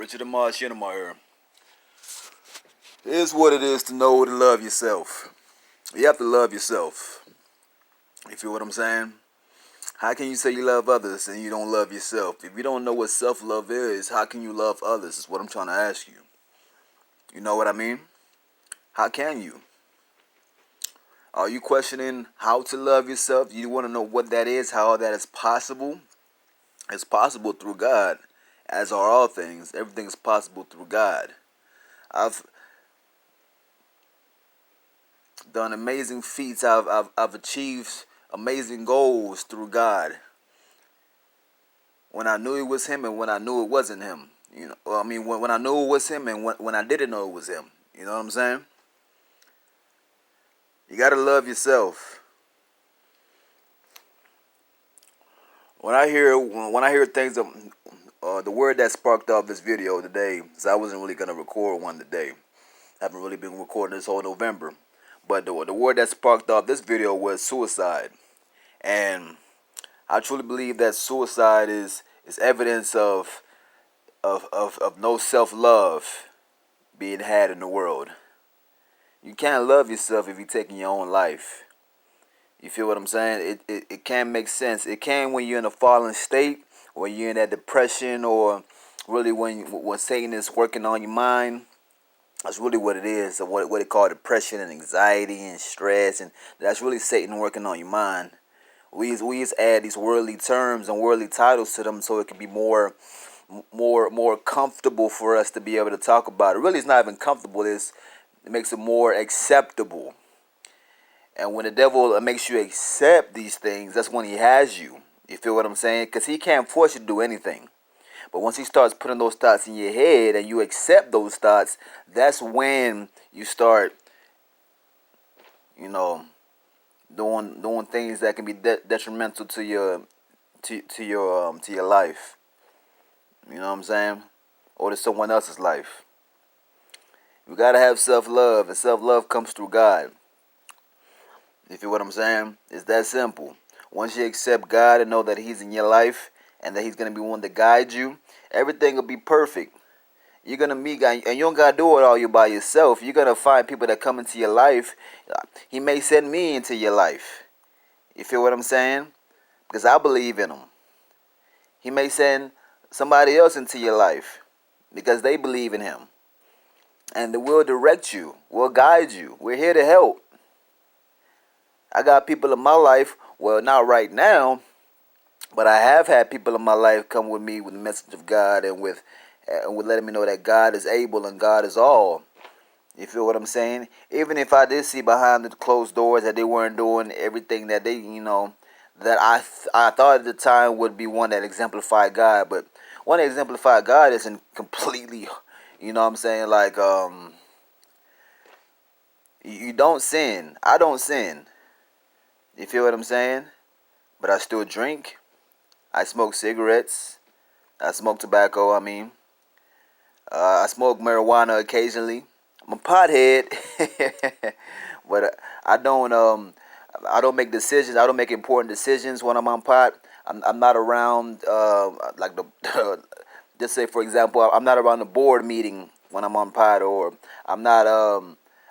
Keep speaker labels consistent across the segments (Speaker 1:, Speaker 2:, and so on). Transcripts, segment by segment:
Speaker 1: Richard Amar Shinamar. It is what it is to know to love yourself. You have to love yourself. You feel what I'm saying? How can you say you love others and you don't love yourself? If you don't know what self-love is, how can you love others is what I'm trying to ask you. You know what I mean? How can you? Are you questioning how to love yourself? You want to know what that is, how that is possible? It's possible through God, as are all things. Everything is possible through God. I've done amazing feats. I've achieved amazing goals through God. When I knew it was Him and when I knew it wasn't Him. When I knew it was Him and when I didn't know it was Him. You know what I'm saying? You gotta love yourself. When I hear things, the word that sparked off this video today, is I wasn't really gonna record one today. I haven't really been recording this whole November, but the word that sparked off this video was suicide, and I truly believe that suicide is evidence of no self-love being had in the world. You can't love yourself if you're taking your own life. You feel what I'm saying? It can't make sense. It can when you're in a fallen state, or you're in that depression, or really when Satan is working on your mind. That's really what it is. What they call depression and anxiety and stress, and that's really Satan working on your mind. We just add these worldly terms and worldly titles to them so it can be more comfortable for us to be able to talk about it. Really, it's not even comfortable. It makes it more acceptable. And when the devil makes you accept these things, that's when he has you. You feel what I'm saying? Because he can't force you to do anything. But once he starts putting those thoughts in your head and you accept those thoughts, that's when you start, doing things that can be detrimental to your life. You know what I'm saying? Or to someone else's life. You gotta have self-love, and self-love comes through God. You feel what I'm saying? It's that simple. Once you accept God and know that He's in your life and that He's gonna be one to guide you, everything will be perfect. You're gonna meet God, and you don't gotta do it all you by yourself. You're gonna find people that come into your life. He may send me into your life. You feel what I'm saying? Because I believe in Him. He may send somebody else into your life because they believe in Him. And we'll direct you. We'll guide you. We're here to help. I got people in my life, well, not right now, but I have had people in my life come with me with the message of God and with letting me know that God is able and God is all. You feel what I'm saying? Even if I did see behind the closed doors that they weren't doing everything that they, that I thought at the time would be one that exemplified God, but one that exemplified God isn't completely, you know what I'm saying, like, you don't sin. I don't sin. You feel what I'm saying? But I still drink. I smoke cigarettes. I smoke tobacco, I smoke marijuana occasionally. I'm a pothead. But I don't make decisions. I don't make important decisions when I'm on pot. I'm not around, like just say, for example, I'm not around the board meeting when I'm on pot, or I'm not,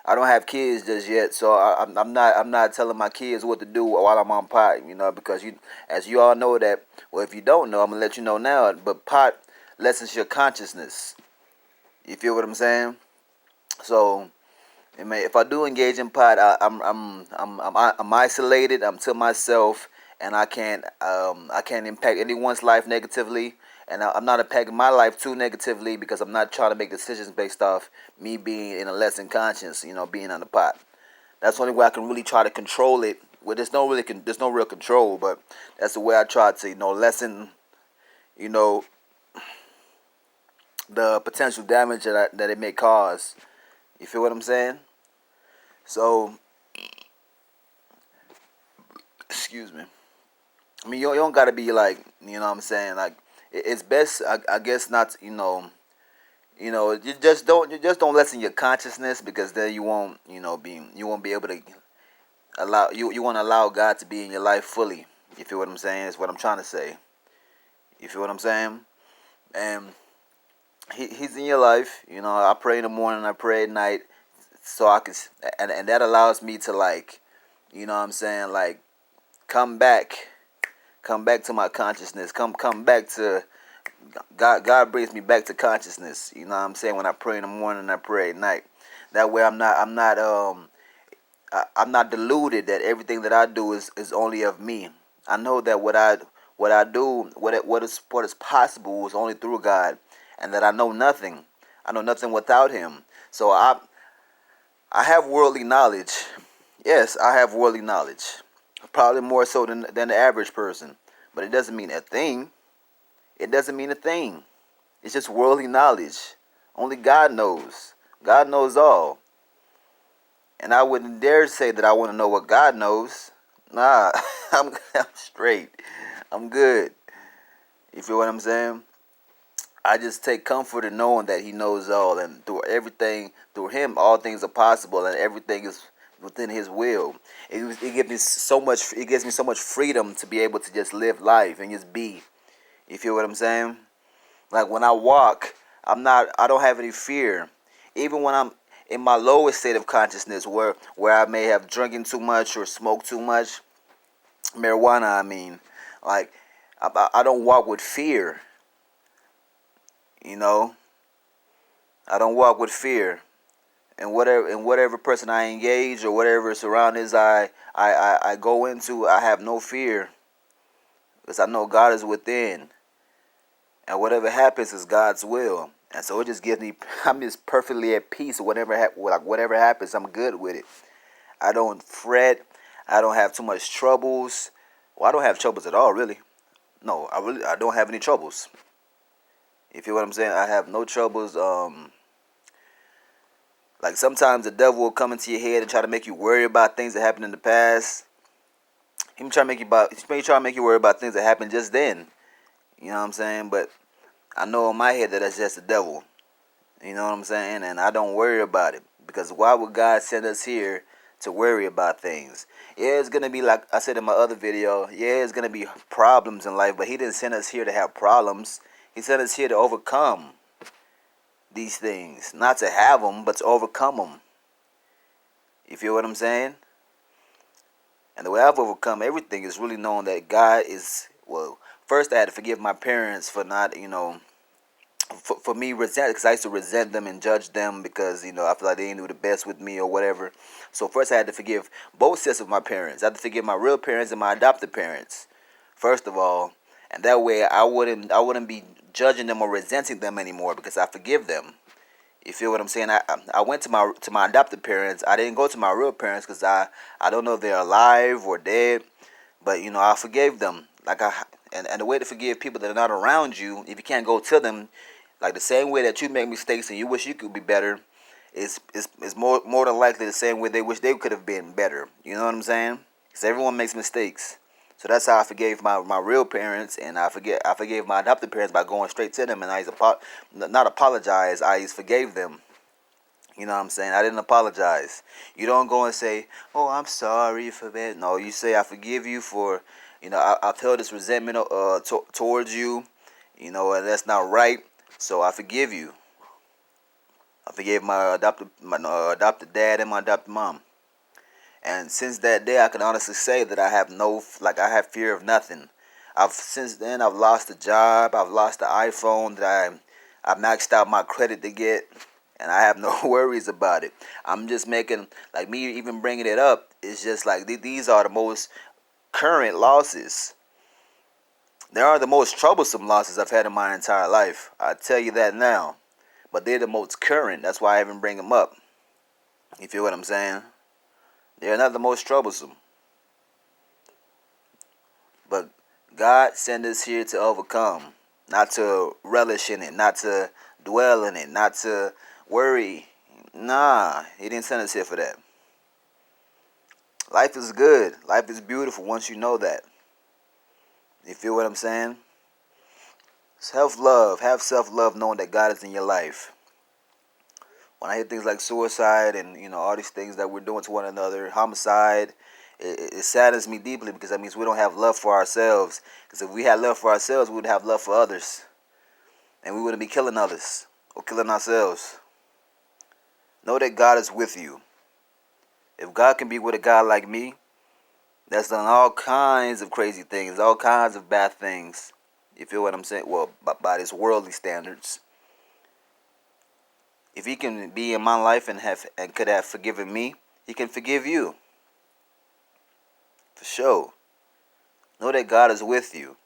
Speaker 1: I don't have kids just yet, so I'm not telling my kids what to do while I'm on pot, because as you all know that, well, if you don't know, I'm gonna let you know now. But pot lessens your consciousness. You feel what I'm saying? So, if I do engage in pot, I'm isolated. I'm to myself, and I can't impact anyone's life negatively. And I'm not impacting my life too negatively because I'm not trying to make decisions based off me being in a lessened conscience, being on the pot. That's the only way I can really try to control it. Well, there's no real control, but that's the way I try to, lessen, the potential damage that it may cause. You feel what I'm saying? So, excuse me. You don't gotta be like, you know what I'm saying? Like, it's best, I guess, not, you just don't lessen your consciousness, because then you won't, you won't be able to you want to allow God to be in your life fully. You feel what I'm saying? Is what I'm trying to say. You feel what I'm saying? And He's in your life. You know, I pray in the morning, I pray at night, so I can, and that allows me to like, you know what I'm saying, like come back, come back to my consciousness, come back to God. God brings me back to consciousness. You know what I'm saying, when I pray in the morning, and I pray at night. That way, I'm not deluded that everything that I do is only of me. I know that what I do, what is possible is only through God, and that I know nothing. I know nothing without Him. So I have worldly knowledge. Yes, I have worldly knowledge. Probably more so than the average person. But it doesn't mean a thing. It doesn't mean a thing. It's just worldly knowledge. Only God knows. God knows all. And I wouldn't dare say that I want to know what God knows. Nah, I'm straight. I'm good. You feel what I'm saying? I just take comfort in knowing that He knows all, and through everything, through Him, all things are possible, and everything is within His will. It gives me so much. It gives me so much freedom to be able to just live life and just be. You feel what I'm saying? Like when I walk, I don't have any fear. Even when I'm in my lowest state of consciousness, where I may have drinking too much or smoked too much marijuana, I mean, like I don't walk with fear. You know, I don't walk with fear. And whatever person I engage or whatever surroundings I go into, I have no fear because I know God is within, and whatever happens is God's will. And so it just gives me, I'm just perfectly at peace. Whatever happens, I'm good with it. I don't fret. I don't have too much troubles. Well, I don't have troubles at all, really. No, I don't have any troubles. You feel what I'm saying? I have no troubles. Like sometimes the devil will come into your head and try to make you worry about things that happened in the past. He may try to make you worry about things that happened just then. You know what I'm saying? But I know in my head that that's just the devil. You know what I'm saying? And I don't worry about it. Because why would God send us here to worry about things? Yeah, it's going to be like I said in my other video. Yeah, it's going to be problems in life. But He didn't send us here to have problems. He sent us here to overcome these things. Not to have them, but to overcome them. You feel what I'm saying? And the way I've overcome everything is really knowing that God is, well, first I had to forgive my parents for not, for me resent, because I used to resent them and judge them because I feel like they didn't do the best with me or whatever. So first I had to forgive both sets of my parents. I had to forgive my real parents and my adopted parents, first of all, and that way I wouldn't be judging them or resenting them anymore because I forgive them. You feel what I'm saying? I went to my adopted parents. I didn't go to my real parents because I don't know if they're alive or dead, but I forgave them. And the way to forgive people that are not around you, if you can't go to them, like the same way that you make mistakes and you wish you could be better, is more than likely the same way they wish they could have been better. You know what I'm saying? Because everyone makes mistakes. So that's how I forgave my real parents, and I forgave my adopted parents by going straight to them, and not apologize. I just forgave them. You know what I'm saying? I didn't apologize. You don't go and say, "Oh, I'm sorry for that." No, you say, "I forgive you for, I've held this resentment towards you, and that's not right. So I forgive you." I forgave my adopted dad and my adopted mom. And since that day, I can honestly say that I have fear of nothing. Since then I've lost a job, I've lost the iPhone that I maxed out my credit to get, and I have no worries about it. I'm just making, like, me even bringing it up. It's just like these are the most current losses. They are the most troublesome losses I've had in my entire life. I tell you that now. But they're the most current. That's why I even bring them up. You feel what I'm saying? They're not the most troublesome. But God sent us here to overcome, not to relish in it, not to dwell in it, not to worry. Nah, He didn't send us here for that. Life is good. Life is beautiful once you know that. You feel what I'm saying? Self-love. Have self-love knowing that God is in your life. When I hear things like suicide and, all these things that we're doing to one another, homicide, it saddens me deeply because that means we don't have love for ourselves. Because if we had love for ourselves, we would have love for others. And we wouldn't be killing others. or killing ourselves. Know that God is with you. If God can be with a guy like me, that's done all kinds of crazy things, all kinds of bad things. You feel what I'm saying? Well, by his worldly standards. If he can be in my life and could have forgiven me, he can forgive you. For sure. Know that God is with you.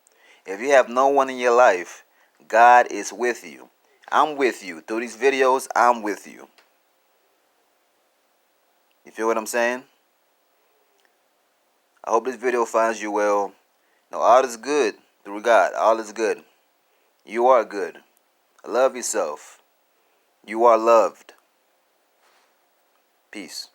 Speaker 1: If you have no one in your life, God is with you. I'm with you. Through these videos, I'm with you. You feel what I'm saying? I hope this video finds you well. No, all is good through God. All is good. You are good. Love yourself. You are loved. Peace.